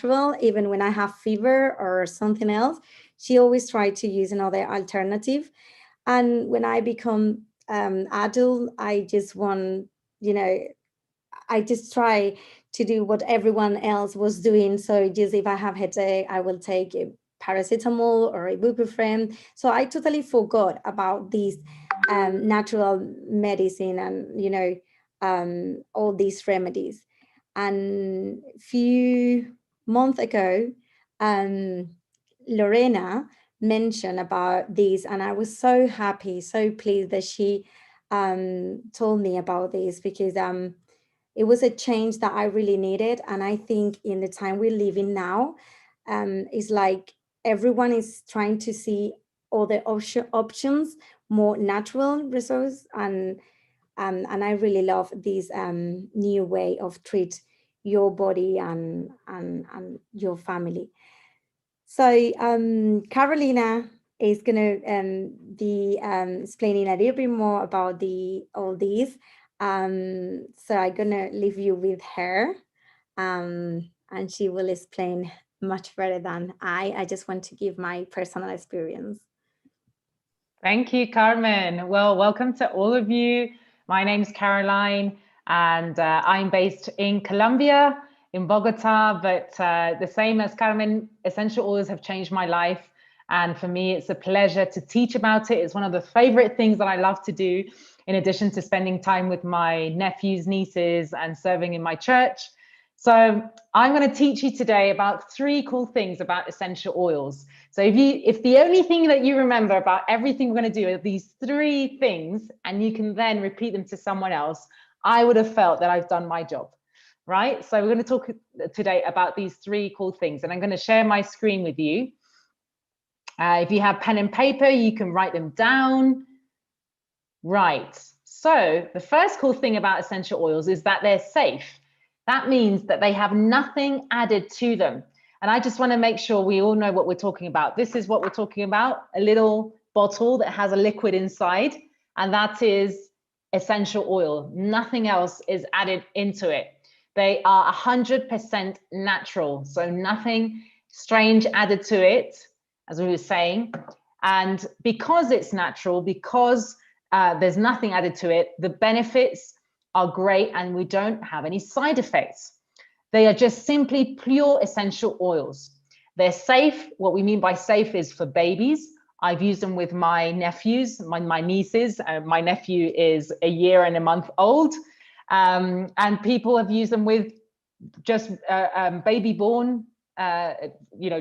natural, even when I have fever or something else. She always tried to use another alternative. And when I become adult, I just want, you know, I just try to do what everyone else was doing. So just if I have headache, I will take a paracetamol or ibuprofen. So I totally forgot about these natural medicine and all these remedies. And few months ago, um, Lorena mentioned about this, and I was so happy, so pleased that she told me about this because it was a change that I really needed. And I think in the time we live in now, it's like everyone is trying to see all the options, more natural resource, and I really love this new way of treat your body and your family. So Carolina is going to be explaining a little bit more about the all these. So I'm going to leave you with her, and she will explain much better than I. I just want to give my personal experience. Thank you, Carmen. Well, welcome to all of you. My name's Caroline, and I'm based in Colombia, in Bogota, but the same as Carmen, essential oils have changed my life. And for me, it's a pleasure to teach about it. It's one of the favorite things that I love to do, in addition to spending time with my nephews, nieces, and serving in my church. So I'm going to teach you today about 3 cool things about essential oils. So if the only thing that you remember about everything we're going to do are these 3 things, and you can then repeat them to someone else, I would have felt that I've done my job, right? So we're going to talk today about these 3 cool things, and I'm going to share my screen with you. If you have pen and paper, you can write them down. Right. So the first cool thing about essential oils is that they're safe. That means that they have nothing added to them. And I just want to make sure we all know what we're talking about. This is what we're talking about, a little bottle that has a liquid inside, and that is essential oil. Nothing else is added into it. They are 100% natural, so nothing strange added to it, as we were saying. And because it's natural, because there's nothing added to it, the benefits are great, and we don't have any side effects. They are just simply pure essential oils. They're safe. What we mean by safe is for babies. I've used them with my nephews, my nieces. My nephew is a year and a month old. And people have used them with just baby born,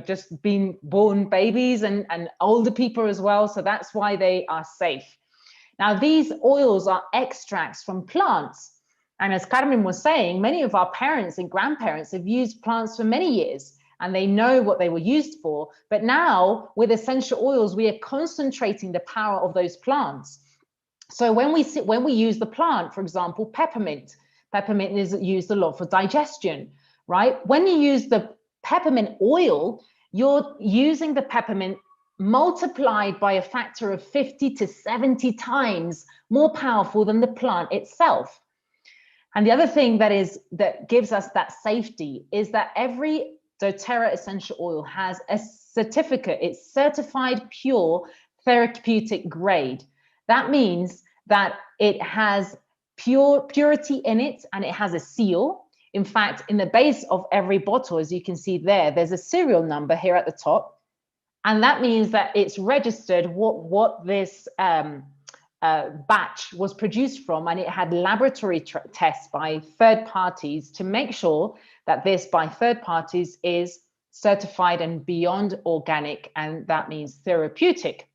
just being born babies, and older people as well. So that's why they are safe. Now, these oils are extracts from plants. And as Carmen was saying, many of our parents and grandparents have used plants for many years, and they know what they were used for. But now, with essential oils, we are concentrating the power of those plants. So when we use the plant, for example, peppermint is used a lot for digestion, right? When you use the peppermint oil, you're using the peppermint multiplied by a factor of 50 to 70 times more powerful than the plant itself. And the other thing that gives us that safety is that every doTERRA essential oil has a certificate. It's certified pure therapeutic grade. That means that it has purity in it, and it has a seal. In fact, in the base of every bottle, as you can see there, there's a serial number here at the top. And that means that it's registered what this batch was produced from, and it had laboratory tests by third parties to make sure that this by third parties is certified and beyond organic, and that means therapeutic.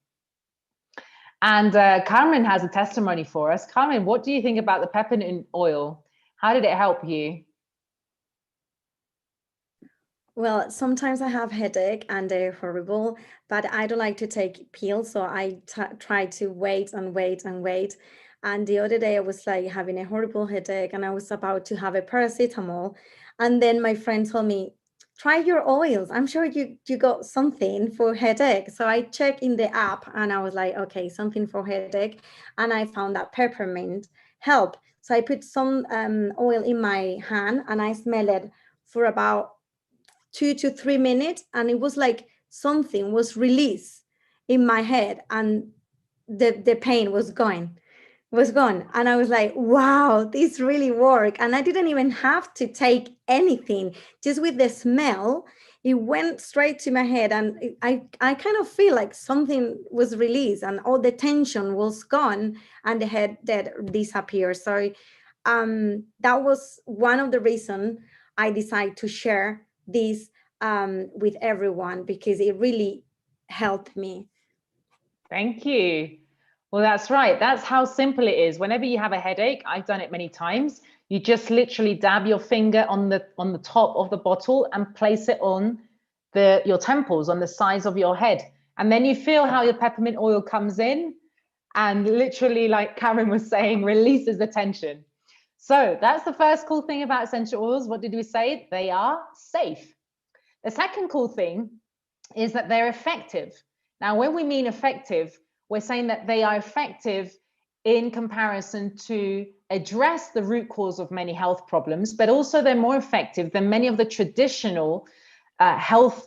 And Carmen has a testimony for us. Carmen, what do you think about the peppermint oil? How did it help you? Well, sometimes I have headache and they're horrible, but I don't like to take pills, so I try to wait and wait and wait. And the other day I was like having a horrible headache, and I was about to have a paracetamol, and then my friend told me, "Try your oils. I'm sure you got something for headache." So I checked in the app, and I was like, "Okay, something for headache," and I found that peppermint help. So I put some oil in my hand, and I smelled it for about 2 to 3 minutes, and it was like something was released in my head, and the pain was gone. And I was like, wow, this really worked. And I didn't even have to take anything. Just with the smell, it went straight to my head. And I kind of feel like something was released and all the tension was gone and the head that disappeared. So that was one of the reasons I decided to share this with everyone, because it really helped me. Thank you. Well, that's right. That's how simple it is. Whenever you have a headache, I've done it many times. You just literally dab your finger on the top of the bottle and place it on your temples, on the sides of your head. And then you feel how your peppermint oil comes in and literally, like Karen was saying, releases the tension. So that's the first cool thing about essential oils. What did we say? They are safe. The second cool thing is that they're effective. Now, when we mean effective, we're saying that they are effective in comparison to address the root cause of many health problems, but also they're more effective than many of the traditional health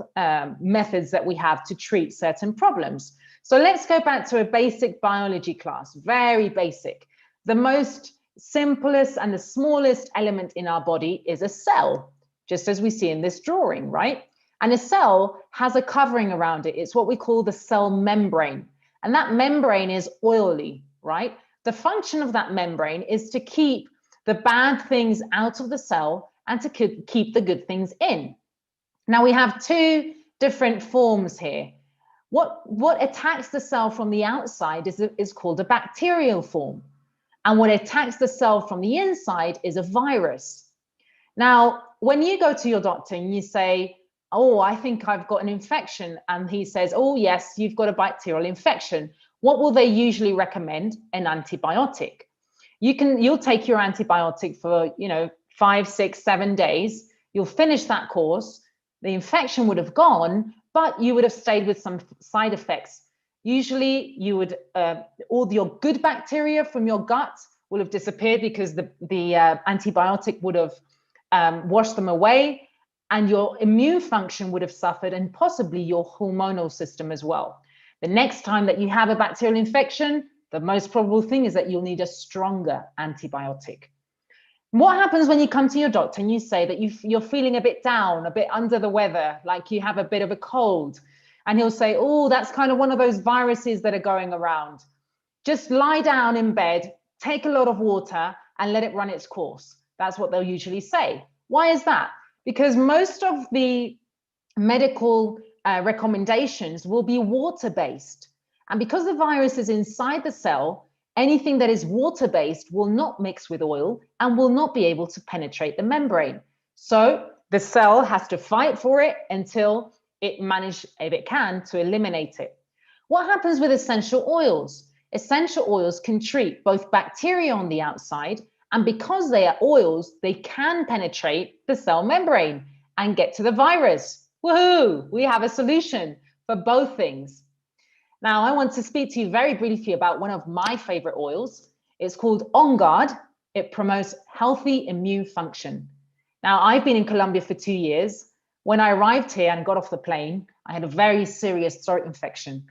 methods that we have to treat certain problems. So let's go back to a basic biology class, very basic. The most simplest and the smallest element in our body is a cell, just as we see in this drawing, right? And a cell has a covering around it. It's what we call the cell membrane. And that membrane is oily, right? The function of that membrane is to keep the bad things out of the cell and to keep the good things in. Now we have two different forms here. What attacks the cell from the outside is called a bacterial form. And what attacks the cell from the inside is a virus. Now, when you go to your doctor and you say, oh, I think I've got an infection, and he says, oh, yes, you've got a bacterial infection, what will they usually recommend? An antibiotic. You'll take your antibiotic for 5, 6, 7 days. You'll finish that course. The infection would have gone, but you would have stayed with some side effects. Usually you would, all your good bacteria from your gut will have disappeared because the antibiotic would have washed them away, and your immune function would have suffered, and possibly your hormonal system as well. The next time that you have a bacterial infection, the most probable thing is that you'll need a stronger antibiotic. What happens when you come to your doctor and you say that you're feeling a bit down, a bit under the weather, like you have a bit of a cold? And he'll say, oh, that's kind of one of those viruses that are going around. Just lie down in bed, take a lot of water, and let it run its course. That's what they'll usually say. Why is that? Because most of the medical recommendations will be water-based. And because the virus is inside the cell, anything that is water-based will not mix with oil and will not be able to penetrate the membrane. So the cell has to fight for it until it manages, if it can, to eliminate it. What happens with essential oils? Essential oils can treat both bacteria on the outside, and because they are oils, they can penetrate the cell membrane and get to the virus. Woohoo! We have a solution for both things. Now, I want to speak to you very briefly about one of my favorite oils. It's called On Guard. It promotes healthy immune function. Now, I've been in Colombia for 2 years. When I arrived here and got off the plane, I had a very serious throat infection.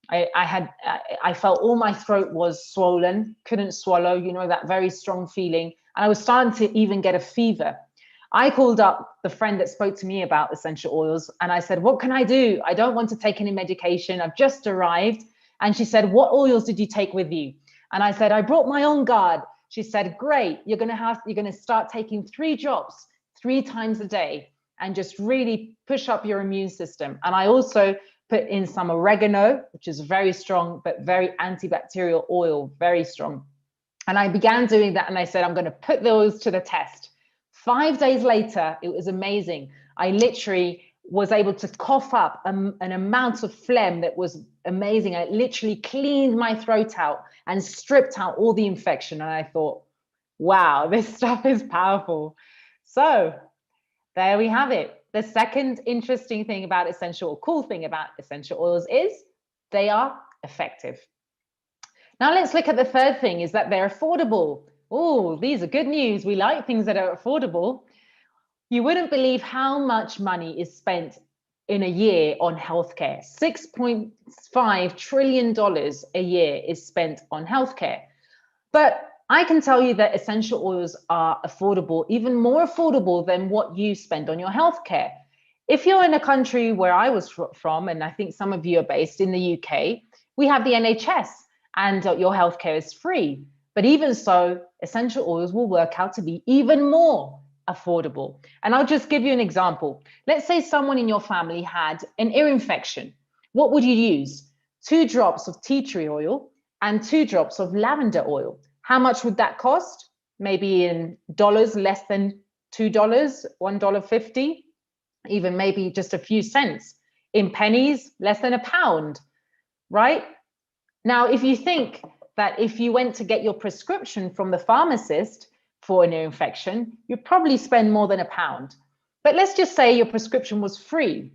I felt all my throat was swollen, couldn't swallow, that very strong feeling. And I was starting to even get a fever. I called up the friend that spoke to me about essential oils, and I said, what can I do? I don't want to take any medication. I've just arrived. And she said, what oils did you take with you? And I said, I brought my On Guard. She said, great. You're going to start taking 3 drops 3 times a day and just really push up your immune system. And I also put in some oregano, which is very strong, but very antibacterial oil, very strong. And I began doing that, and I said, I'm going to put those to the test. 5 days later, it was amazing. I literally was able to cough up an amount of phlegm that was amazing. I literally cleaned my throat out and stripped out all the infection. And I thought, wow, this stuff is powerful. So there we have it. The second interesting thing about cool thing about essential oils is they are effective. Now let's look at the third thing, is that they're affordable. Oh, these are good news. We like things that are affordable. You wouldn't believe how much money is spent in a year on healthcare. $6.5 trillion a year is spent on healthcare. But I can tell you that essential oils are affordable, even more affordable than what you spend on your healthcare. If you're in a country where I was from, and I think some of you are based in the UK, we have the NHS and your healthcare is free. But even so, essential oils will work out to be even more affordable. And I'll just give you an example. Let's say someone in your family had an ear infection. What would you use? 2 drops of tea tree oil and 2 drops of lavender oil. How much would that cost? Maybe in dollars, less than $2, $1.50, even maybe just a few cents. In pennies, less than £1, right? Now, if you think that if you went to get your prescription from the pharmacist for an ear infection, you'd probably spend more than £1. But let's just say your prescription was free,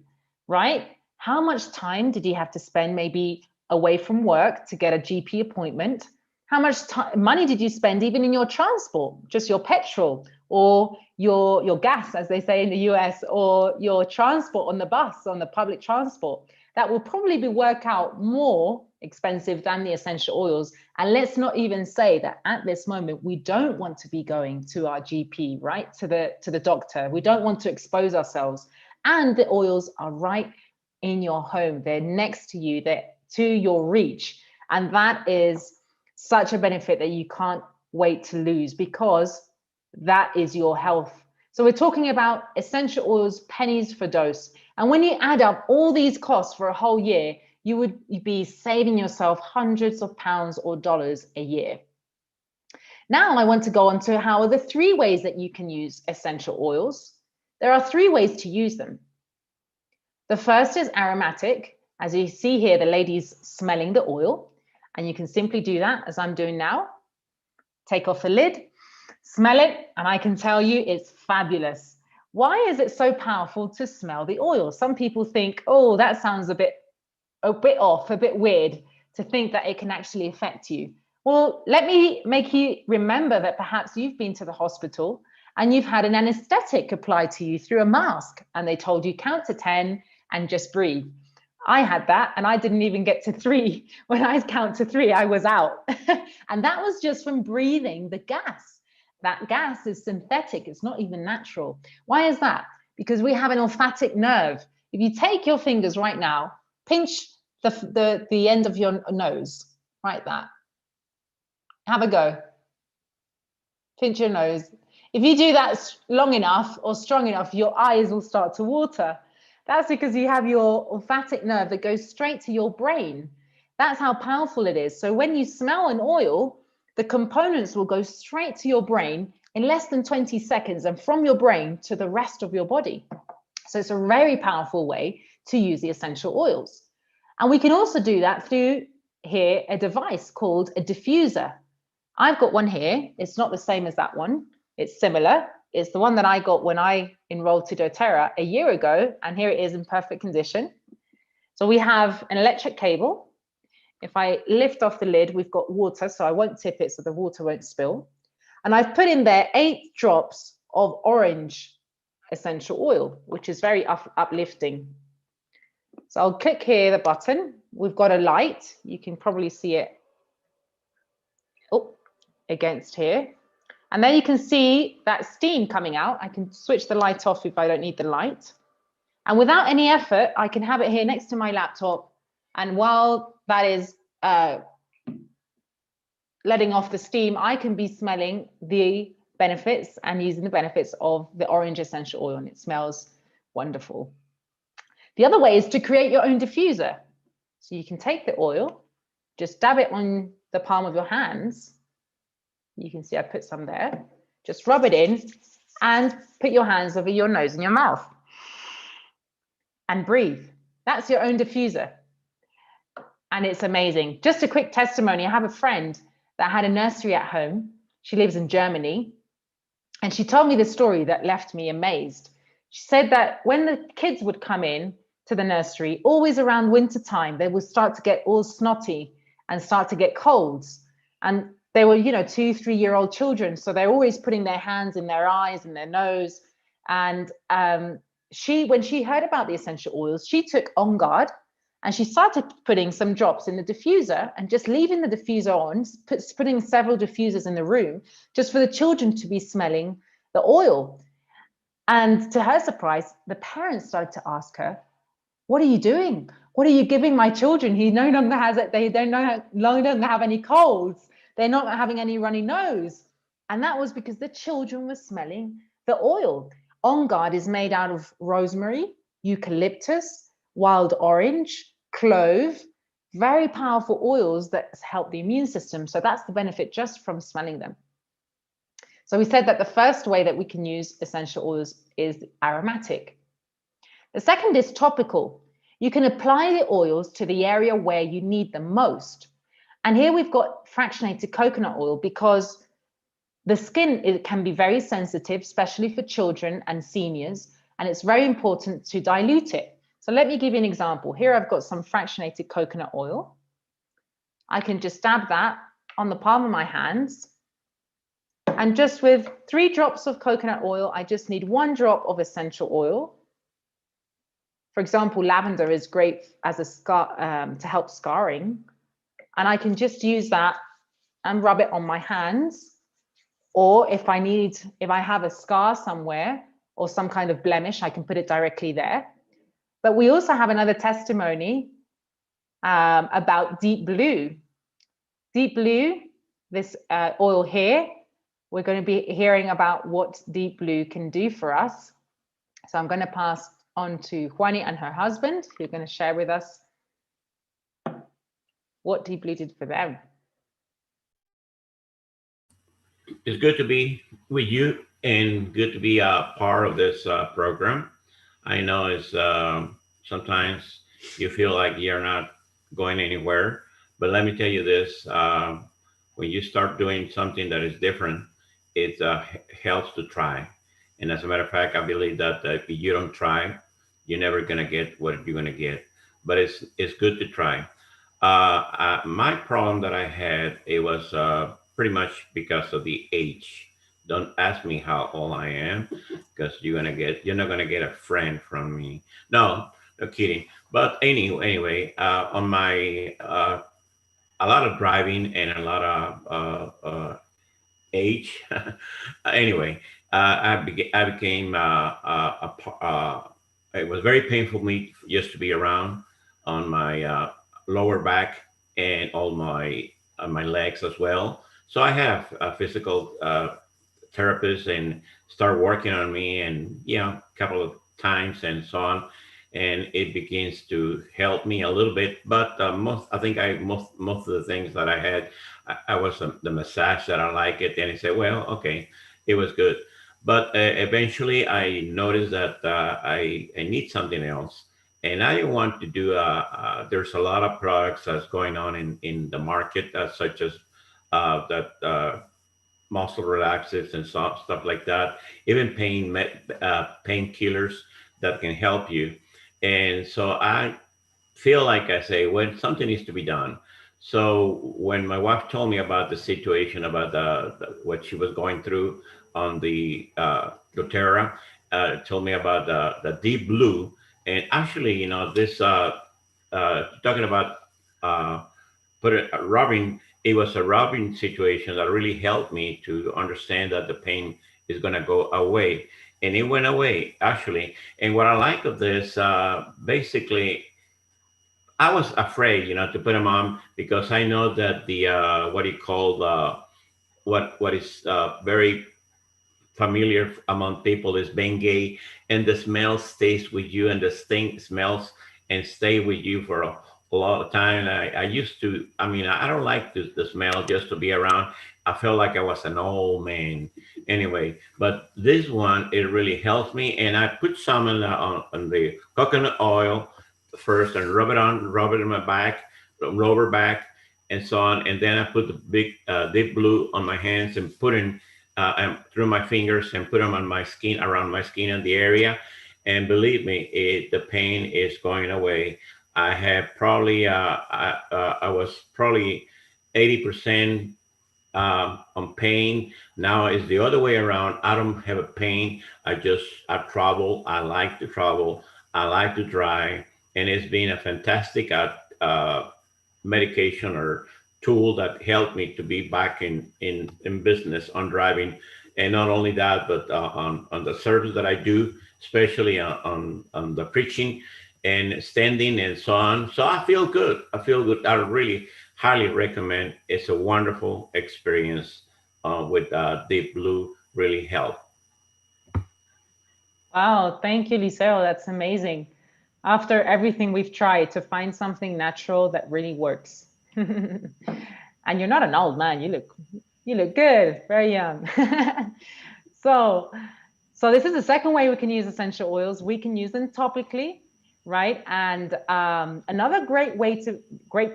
right? How much time did you have to spend maybe away from work to get a GP appointment? How much money did you spend even in your transport, just your petrol or your gas, as they say in the US, or your transport on the bus, on the public transport? That will probably work out more expensive than the essential oils. And let's not even say that at this moment, we don't want to be going to our GP, right? To the doctor. We don't want to expose ourselves. And the oils are right in your home. They're next to you, they're to your reach. And that is such a benefit that you can't wait to lose, because that is your health. So we're talking about essential oils, pennies for dose. And when you add up all these costs for a whole year, you would be saving yourself hundreds of pounds or dollars a year. Now I want to go on to how are the 3 ways that you can use essential oils. There are 3 ways to use them. The first is aromatic. As you see here, the lady's smelling the oil. And you can simply do that as I'm doing now. Take off the lid, smell it, and I can tell you it's fabulous. Why is it so powerful to smell the oil? Some people think, oh, that sounds a bit off, a bit weird to think that it can actually affect you. Well, let me make you remember that perhaps you've been to the hospital and you've had an anesthetic applied to you through a mask, and they told you count to 10 and just breathe. I had that and I didn't even get to 3. When I count to 3, I was out. And that was just from breathing the gas. That gas is synthetic, it's not even natural. Why is that? Because we have an olfactic nerve. If you take your fingers right now, pinch the end of your nose, like that. Have a go. Pinch your nose. If you do that long enough or strong enough, your eyes will start to water. That's because you have your olfactic nerve that goes straight to your brain. That's how powerful it is. So when you smell an oil, the components will go straight to your brain in less than 20 seconds and from your brain to the rest of your body. So it's a very powerful way to use the essential oils. And we can also do that through here a device called a diffuser. I've got one here. It's not the same as that one. It's similar. It's the one that I got when I enrolled to doTERRA a year ago, and here it is in perfect condition. So we have an electric cable. If I lift off the lid, we've got water, so I won't tip it so the water won't spill. And I've put in there 8 drops of orange essential oil, which is very uplifting. So I'll click here the button. We've got a light. You can probably see it against here. And then you can see that steam coming out. I can switch the light off if I don't need the light. And without any effort, I can have it here next to my laptop. And while that is letting off the steam, I can be smelling the benefits and using the benefits of the orange essential oil, and it smells wonderful. The other way is to create your own diffuser. So you can take the oil, just dab it on the palm of your hands. You can see I put some there. Just rub it in and put your hands over your nose and your mouth and breathe. That's your own diffuser. And it's amazing. Just a quick testimony. I have a friend that had a nursery at home. She lives in Germany. And she told me the story that left me amazed. She said that when the kids would come in to the nursery, always around winter time, they would start to get all snotty and start to get colds. And they were, 2-3-year-old children. So they're always putting their hands in their eyes and their nose. And when she heard about the essential oils, she took On Guard and she started putting some drops in the diffuser and just leaving the diffuser on, putting several diffusers in the room just for the children to be smelling the oil. And to her surprise, the parents started to ask her, "What are you doing? What are you giving my children? He no longer has it. They don't no longer have any colds. They're not having any runny nose." And that was because the children were smelling the oil. On Guard is made out of rosemary, eucalyptus, wild orange, clove, very powerful oils that help the immune system. So that's the benefit just from smelling them. So we said that the first way that we can use essential oils is aromatic. The second is topical. You can apply the oils to the area where you need them most. And here we've got fractionated coconut oil because the skin, it can be very sensitive, especially for children and seniors, and it's very important to dilute it. So let me give you an example. Here I've got some fractionated coconut oil. I can just dab that on the palm of my hands. And just with 3 drops of coconut oil, I just need 1 drop of essential oil. For example, lavender is great as a scar, to help scarring. And I can just use that and rub it on my hands. Or if I have a scar somewhere or some kind of blemish, I can put it directly there. But we also have another testimony about Deep Blue. Deep Blue, this oil here, we're going to be hearing about what Deep Blue can do for us. So I'm going to pass on to Juani and her husband, who are going to share with us what Deep Blue did for them. It's good to be with you and good to be a part of this program. I know it's sometimes you feel like you're not going anywhere, but let me tell you this, when you start doing something that is different, it helps to try. And as a matter of fact, I believe that if you don't try, you're never going to get what you're going to get. But it's good to try. My problem that I had, it was pretty much because of the age. Don't ask me how old I am, because you're not gonna get a friend from me. No, no kidding. But anyway, on my a lot of driving and a lot of age. Anyway, I became it was very painful for me just to be around on my lower back and all my legs as well. So I have a physical therapist and start working on me, and a couple of times and so on, and it begins to help me a little bit. But most of the things that I had, I was the massage that I like it, and I said, well, okay, it was good. But eventually, I noticed that I need something else. And I didn't want to do, there's a lot of products that's going on in the market, such as that muscle relaxers and stuff like that, even painkillers that can help you. And so I feel like I say, when something needs to be done. So when my wife told me about the situation, about what she was going through on the doTERRA, told me about the Deep Blue. And actually, this talking about rubbing, it was a rubbing situation that really helped me to understand that the pain is going to go away. And it went away, actually. And what I like of this, basically, I was afraid, to put them on, because I know that the what you call what is very familiar among people is Bengay, and the smell stays with you, and the stink smells and stay with you for a lot of time. I used to, I don't like the smell just to be around. I felt like I was an old man anyway, but this one, it really helps me. And I put some on the coconut oil first and rub it in my back, lower back, and so on. And then I put the big Deep Blue on my hands and put in and through my fingers and put them on my skin, around my skin in the area. And believe me, the pain is going away. I have probably, I was probably 80% on pain. Now it's the other way around. I don't have a pain. I travel. I like to travel. I like to drive, and it's been a fantastic medication or tool that helped me to be back in business on driving. And not only that, but on the service that I do, especially on the preaching and standing and so on. So I feel good. I feel good. I really highly recommend. It's a wonderful experience with Deep Blue. Really help. Wow, thank you, Liceo. That's amazing. After everything we've tried, to find something natural that really works. And you're not an old man. You look good, very young. So this is the second way we can use essential oils. We can use them topically, right? And another great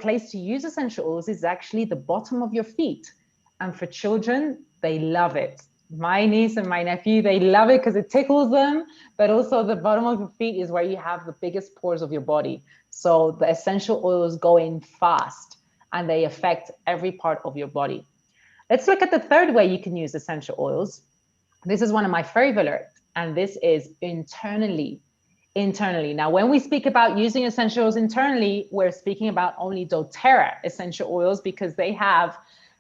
place to use essential oils is actually the bottom of your feet. And for children, they love it. My niece and my nephew, they love it because it tickles them, but also the bottom of your feet is where you have the biggest pores of your body. So the essential oils go in fast and they affect every part of your body. Let's look at the third way you can use essential oils. This is one of my favorite, and this is internally. Now, when we speak about using essential oils internally, we're speaking about only doTERRA essential oils because they are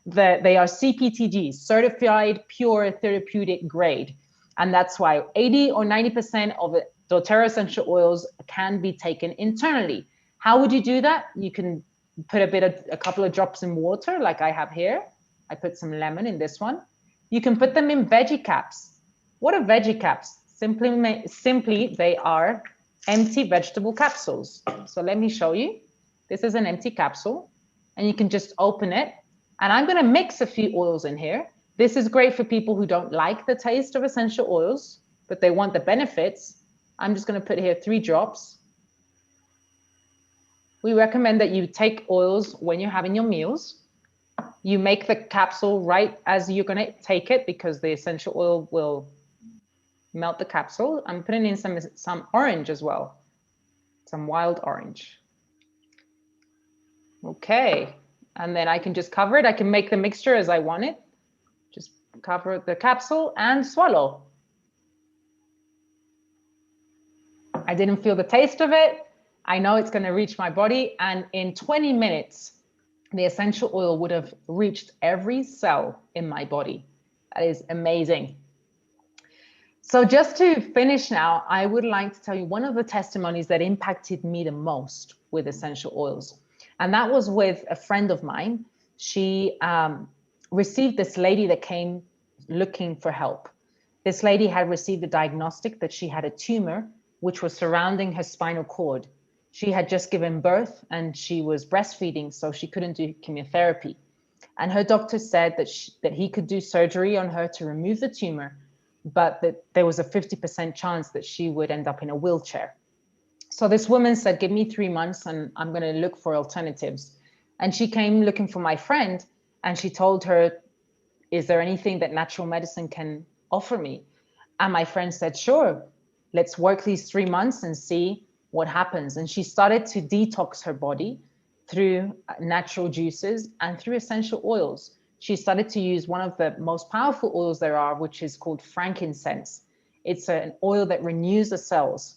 CPTG, certified pure therapeutic grade. And that's why 80 or 90% of the doTERRA essential oils can be taken internally. How would you do that? You can put a couple of drops in water like I have here. I put some lemon in this one. You can put them in veggie caps. What are veggie caps? Simply, they are empty vegetable capsules. So let me show you. This is an empty capsule, and you can just open it. And I'm going to mix a few oils in here. This is great for people who don't like the taste of essential oils, but they want the benefits. I'm just going to put here 3 drops. We recommend that you take oils when you're having your meals. You make the capsule right as you're going to take it because the essential oil will melt the capsule. I'm putting in some orange as well, some wild orange. Okay, and then I can just cover it. I can make the mixture as I want it. Just cover the capsule and swallow. I didn't feel the taste of it. I know it's going to reach my body, and in 20 minutes, the essential oil would have reached every cell in my body. That is amazing. So just to finish now, I would like to tell you one of the testimonies that impacted me the most with essential oils. And that was with a friend of mine. She received this lady that came looking for help. This lady had received a diagnostic that she had a tumor which was surrounding her spinal cord. She had just given birth and she was breastfeeding, so she couldn't do chemotherapy. And her doctor said that he could do surgery on her to remove the tumor, but that there was a 50% chance that she would end up in a wheelchair. So this woman said, give me 3 months and I'm going to look for alternatives. And she came looking for my friend, and she told her, is there anything that natural medicine can offer me? And my friend said, sure, let's work these 3 months and see what happens. And she started to detox her body through natural juices and through essential oils. She started to use one of the most powerful oils there are, which is called frankincense. It's an oil that renews the cells.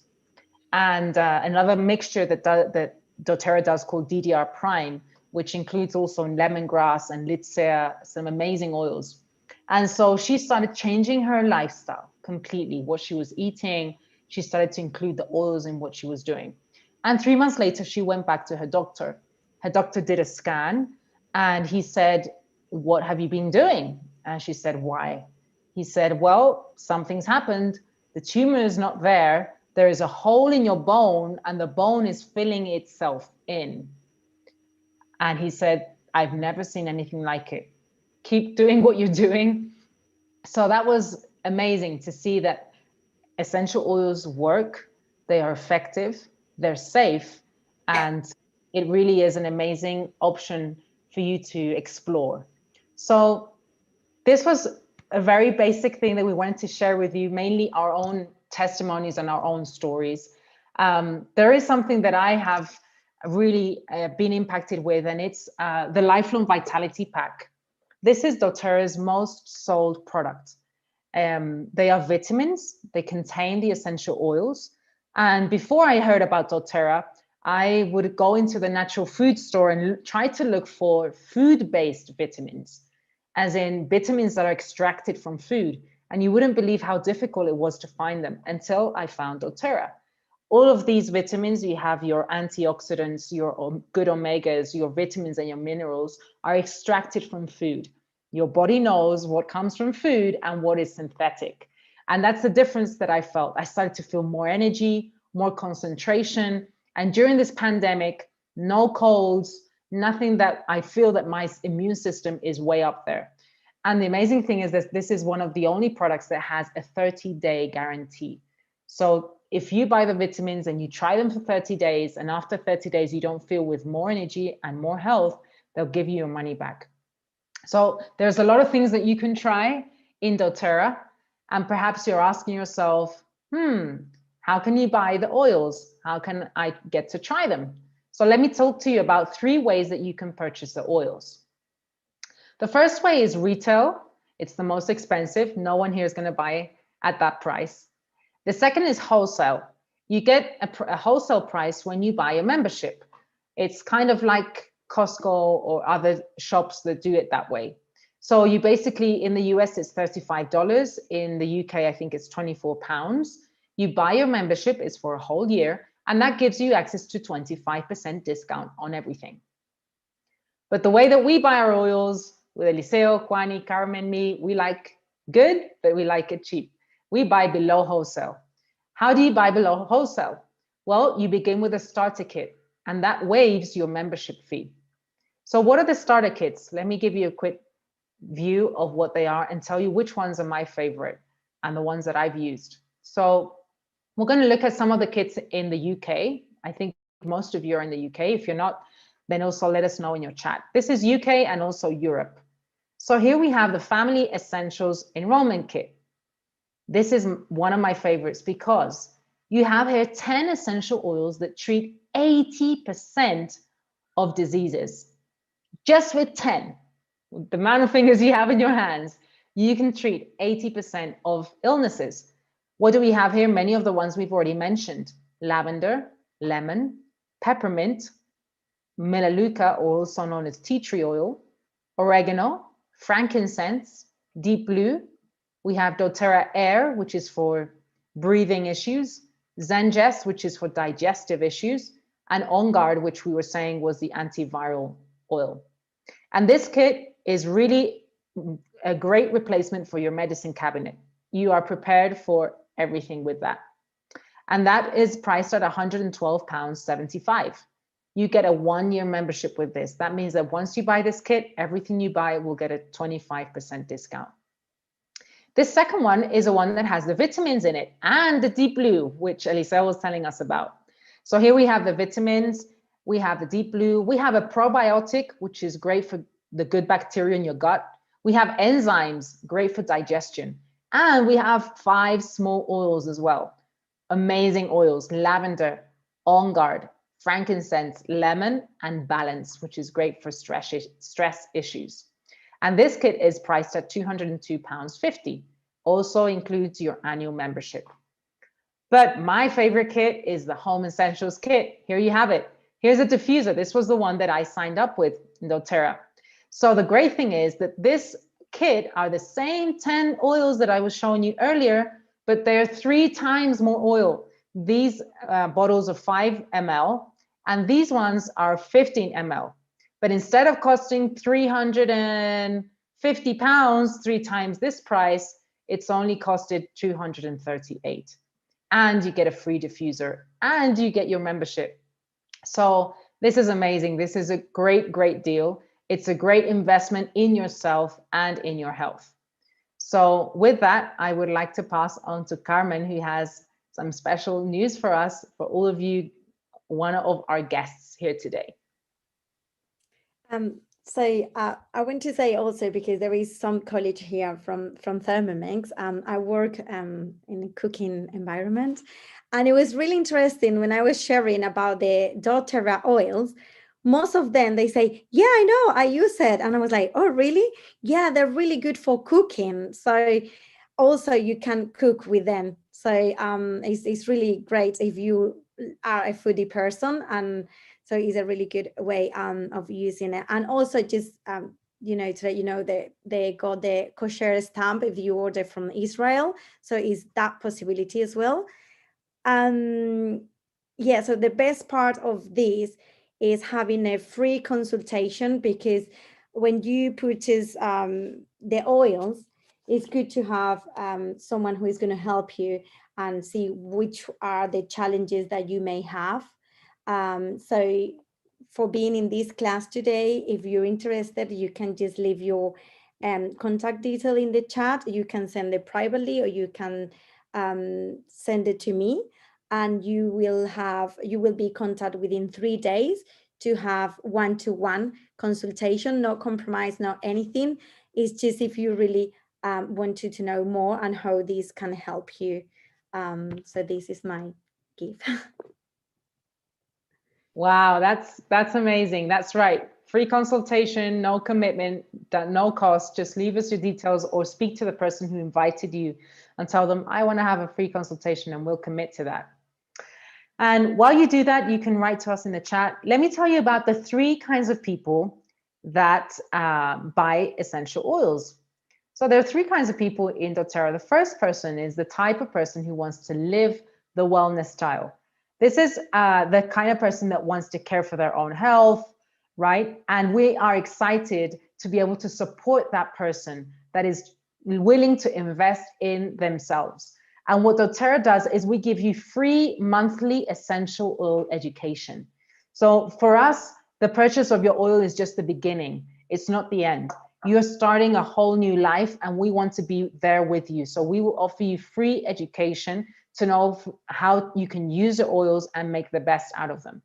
And another mixture that doTERRA does called DDR Prime, which includes also lemongrass and lydsea, some amazing oils. And so she started changing her lifestyle completely, what she was eating. She started to include the oils in what she was doing. And 3 months later, she went back to her doctor. Her doctor did a scan and he said, what have you been doing? And she said, why? He said, well, something's happened. The tumor is not there. There is a hole in your bone and the bone is filling itself in. And he said, I've never seen anything like it. Keep doing what you're doing. So that was amazing to see that essential oils work, they are effective, they're safe, and it really is an amazing option for you to explore. So this was a very basic thing that we wanted to share with you, mainly our own testimonies and our own stories. There is something that I have really been impacted with, and it's the Lifelong Vitality Pack. This is doTERRA's most sold product. They are vitamins, they contain the essential oils. And before I heard about doTERRA, I would go into the natural food store and try to look for food-based vitamins, as in vitamins that are extracted from food. And you wouldn't believe how difficult it was to find them until I found doTERRA. All of these vitamins, you have your antioxidants, your good omegas, your vitamins and your minerals are extracted from food. Your body knows what comes from food and what is synthetic. And that's the difference that I felt. I started to feel more energy, more concentration. And during this pandemic, no colds, nothing that I feel that my immune system is way up there. And the amazing thing is that this is one of the only products that has a 30-day guarantee. So if you buy the vitamins and you try them for 30 days, and after 30 days, you don't feel with more energy and more health, they'll give you your money back. So there's a lot of things that you can try in doTERRA. And perhaps you're asking yourself, how can you buy the oils? How can I get to try them? So let me talk to you about 3 ways that you can purchase the oils. The first way is retail. It's the most expensive. No one here is going to buy at that price. The second is wholesale. You get a wholesale price when you buy a membership. It's kind of like Costco or other shops that do it that way. So you basically, in the US, it's $35. In the UK, I think it's £24. You buy your membership, it's for a whole year, and that gives you access to 25% discount on everything. But the way that we buy our oils, with Eliseo, Kwani, Carmen, me, we like good, but we like it cheap. We buy below wholesale. How do you buy below wholesale? Well, you begin with a starter kit, and that waives your membership fee. So what are the starter kits? Let me give you a quick view of what they are and tell you which ones are my favorite and the ones that I've used. So we're going to look at some of the kits in the UK. I think most of you are in the UK. If you're not, then also let us know in your chat. This is UK and also Europe. So here we have the Family Essentials Enrollment Kit. This is one of my favorites because you have here 10 essential oils that treat 80% of diseases. Just with 10, the amount of fingers you have in your hands, you can treat 80% of illnesses. What do we have here? Many of the ones we've already mentioned: lavender, lemon, peppermint, melaleuca, also known as tea tree oil, oregano, frankincense, deep blue. We have doTERRA Air, which is for breathing issues, Zengest, which is for digestive issues, and On Guard, which we were saying was the antiviral oil. And this kit is really a great replacement for your medicine cabinet. You are prepared for everything with that. And that is priced at £112.75. You get a 1-year membership with this. That means that once you buy this kit, everything you buy will get a 25% discount. This second one is a one that has the vitamins in it and the deep blue, which Elisa was telling us about. So here we have the vitamins, we have the deep blue, we have a probiotic, which is great for the good bacteria in your gut. We have enzymes, great for digestion. And we have 5 small oils as well. Amazing oils: lavender, On Guard, frankincense, lemon, and balance, which is great for stress issues. And this kit is priced at £202.50. Also includes your annual membership. But my favorite kit is the Home Essentials kit. Here you have it. Here's a diffuser. This was the one that I signed up with in doTERRA. So the great thing is that this kit are the same 10 oils that I was showing you earlier, but they're 3 times more oil. These bottles are 5 ml, and these ones are 15 ml. But instead of costing £350, 3 times this price, it's only costed $238. And you get a free diffuser and you get your membership. So this is amazing. This is a great, great deal. It's a great investment in yourself and in your health. So with that, I would like to pass on to Carmen, who has some special news for us, for all of you, one of our guests here today. So I want to say also, because there is some college here from Thermomix. I work in a cooking environment, and it was really interesting when I was sharing about the doTERRA oils. most of them, they say, yeah, I know, I use it. And I was like, oh, really? Yeah, they're really good for cooking. So also you can cook with them. So it's really great if you are a foodie person. And so it's a really good way of using it. And also just, to let you know that they got the kosher stamp if you order from Israel. So is that possibility as well. Yeah, so the best part of this is having a free consultation, because when you purchase the oils, it's good to have someone who is going to help you and see which are the challenges that you may have. So for being in this class today, if you're interested, you can just leave your contact detail in the chat. You can send it privately, or you can send it to me, and you will be contacted within 3 days to have one-to-one consultation. No compromise, not anything. It's just if you really wanted to know more and how this can help you. So this is my gift. Wow, that's amazing. That's right. Free consultation, no commitment, no cost. Just leave us your details or speak to the person who invited you and tell them, I want to have a free consultation, and we'll commit to that. And while you do that, you can write to us in the chat. Let me tell you about the 3 kinds of people that buy essential oils. So there are 3 kinds of people in doTERRA. The first person is the type of person who wants to live the wellness style. This is the kind of person that wants to care for their own health, right? And we are excited to be able to support that person that is willing to invest in themselves. And what doTERRA does is we give you free monthly essential oil education. So for us, the purchase of your oil is just the beginning. It's not the end. You're starting a whole new life, and we want to be there with you. So we will offer you free education to know how you can use your oils and make the best out of them.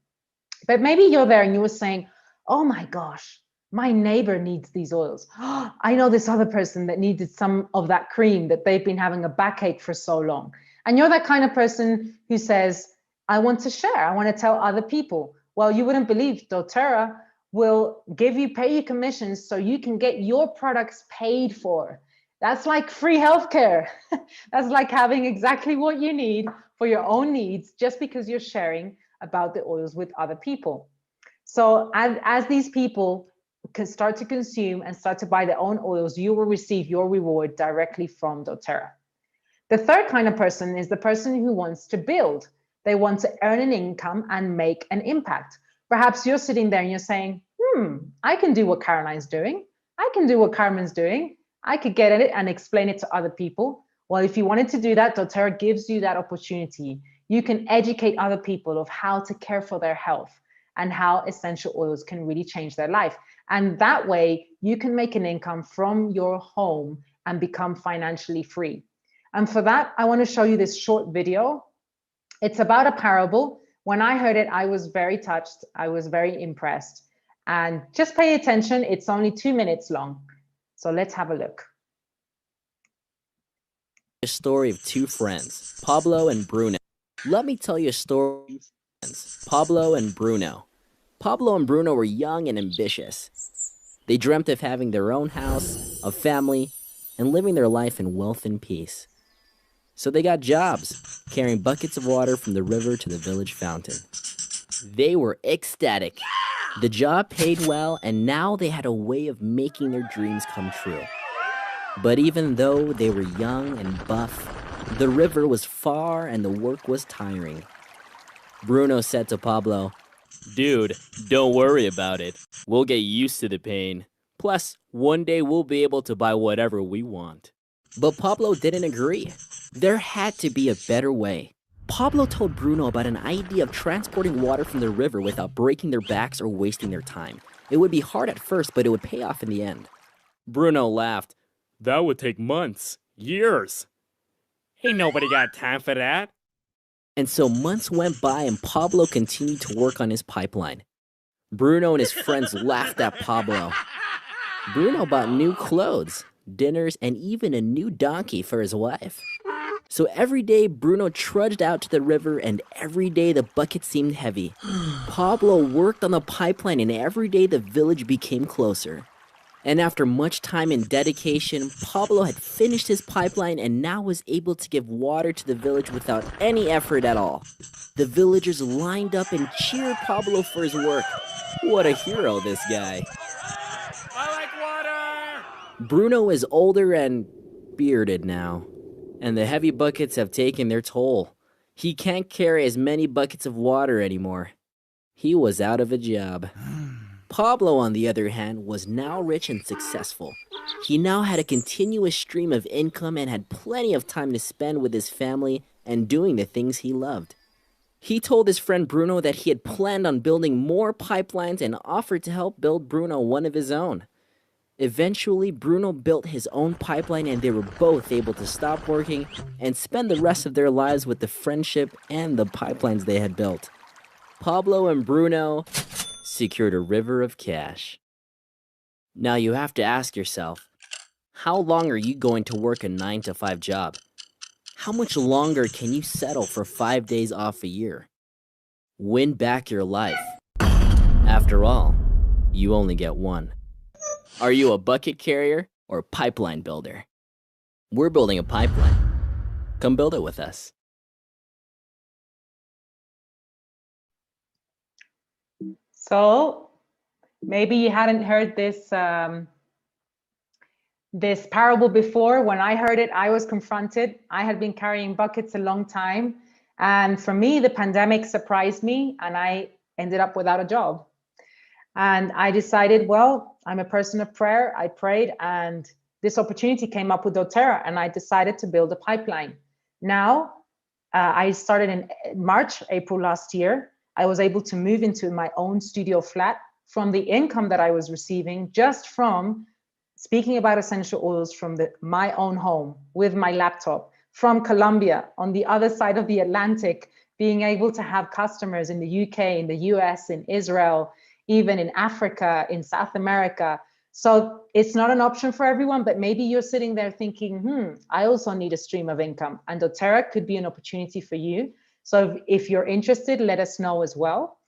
But maybe you're there and you were saying, oh my gosh, my neighbor needs these oils. I know this other person that needed some of that cream that they've been having a backache for so long. And you're that kind of person who says, I want to share, I want to tell other people. Well, you wouldn't believe doTERRA will pay you commissions so you can get your products paid for. That's like free healthcare. That's like having exactly what you need for your own needs, just because you're sharing about the oils with other people. So as these people can start to consume and start to buy their own oils, you will receive your reward directly from doTERRA. The third kind of person is the person who wants to build. They want to earn an income and make an impact. Perhaps you're sitting there and you're saying, I can do what Caroline's doing. I can do what Carmen's doing. I could get at it and explain it to other people. Well, if you wanted to do that, doTERRA gives you that opportunity. You can educate other people of how to care for their health and how essential oils can really change their life. And that way you can make an income from your home and become financially free. And for that, I want to show you this short video. It's about a parable. When I heard it, I was very touched. I was very impressed. And just pay attention. It's only 2 minutes long. So let's have a look. A story of 2 friends, Pablo and Bruno. Let me tell you a story of friends, Pablo and Bruno. Pablo and Bruno were young and ambitious. They dreamt of having their own house, a family, and living their life in wealth and peace. So they got jobs, carrying buckets of water from the river to the village fountain. They were ecstatic. The job paid well, and now they had a way of making their dreams come true. But even though they were young and buff, the river was far and the work was tiring. Bruno said to Pablo, "Dude, don't worry about it. We'll get used to the pain. Plus, one day we'll be able to buy whatever we want." But Pablo didn't agree. There had to be a better way. Pablo told Bruno about an idea of transporting water from the river without breaking their backs or wasting their time. It would be hard at first, but it would pay off in the end. Bruno laughed. "That would take months, years. Ain't nobody got time for that." And so months went by and Pablo continued to work on his pipeline. Bruno and his friends laughed at Pablo. Bruno bought new clothes, dinners, and even a new donkey for his wife. So every day, Bruno trudged out to the river, and every day the bucket seemed heavy. Pablo worked on the pipeline, and every day the village became closer. And after much time and dedication, Pablo had finished his pipeline and now was able to give water to the village without any effort at all. The villagers lined up and cheered Pablo for his work. What a hero, this guy. I like water! Bruno is older and bearded now, and the heavy buckets have taken their toll. He can't carry as many buckets of water anymore. He was out of a job. Pablo, on the other hand, was now rich and successful. He now had a continuous stream of income and had plenty of time to spend with his family and doing the things he loved. He told his friend Bruno that he had planned on building more pipelines and offered to help build Bruno one of his own. Eventually, Bruno built his own pipeline and they were both able to stop working and spend the rest of their lives with the friendship and the pipelines they had built. Pablo and Bruno secured a river of cash. Now you have to ask yourself, how long are you going to work a 9-to-5 job? How much longer can you settle for 5 days off a year? Win back your life. After all, you only get one. Are you a bucket carrier or pipeline builder? We're building a pipeline. Come build it with us. So maybe you hadn't heard this this parable before. When I heard it, I was confronted. I had been carrying buckets a long time. And for me, the pandemic surprised me and I ended up without a job. And I decided, well, I'm a person of prayer. I prayed and this opportunity came up with doTERRA and I decided to build a pipeline. Now, I started in April last year. I was able to move into my own studio flat from the income that I was receiving just from speaking about essential oils from my own home with my laptop, from Colombia on the other side of the Atlantic, being able to have customers in the UK, in the US, in Israel, even in Africa, in South America. So it's not an option for everyone, but maybe you're sitting there thinking, I also need a stream of income, and doTERRA could be an opportunity for you. So if you're interested, let us know as well.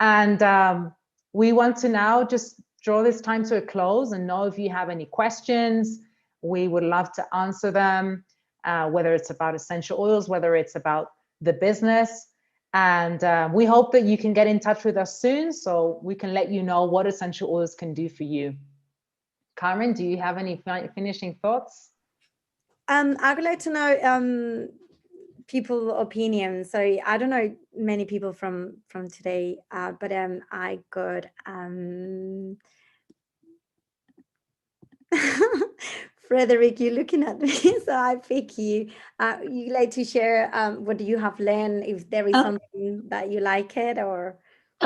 And we want to now just draw this time to a close and know if you have any questions. We would love to answer them, whether it's about essential oils, whether it's about the business. And we hope that you can get in touch with us soon so we can let you know what essential oils can do for you. Carmen, do you have any finishing thoughts? I would like to know people's opinions. So I don't know many people from today, but I got Frederick, you're looking at me, so I pick you. You like to share what you have learned, if there is something that you like it or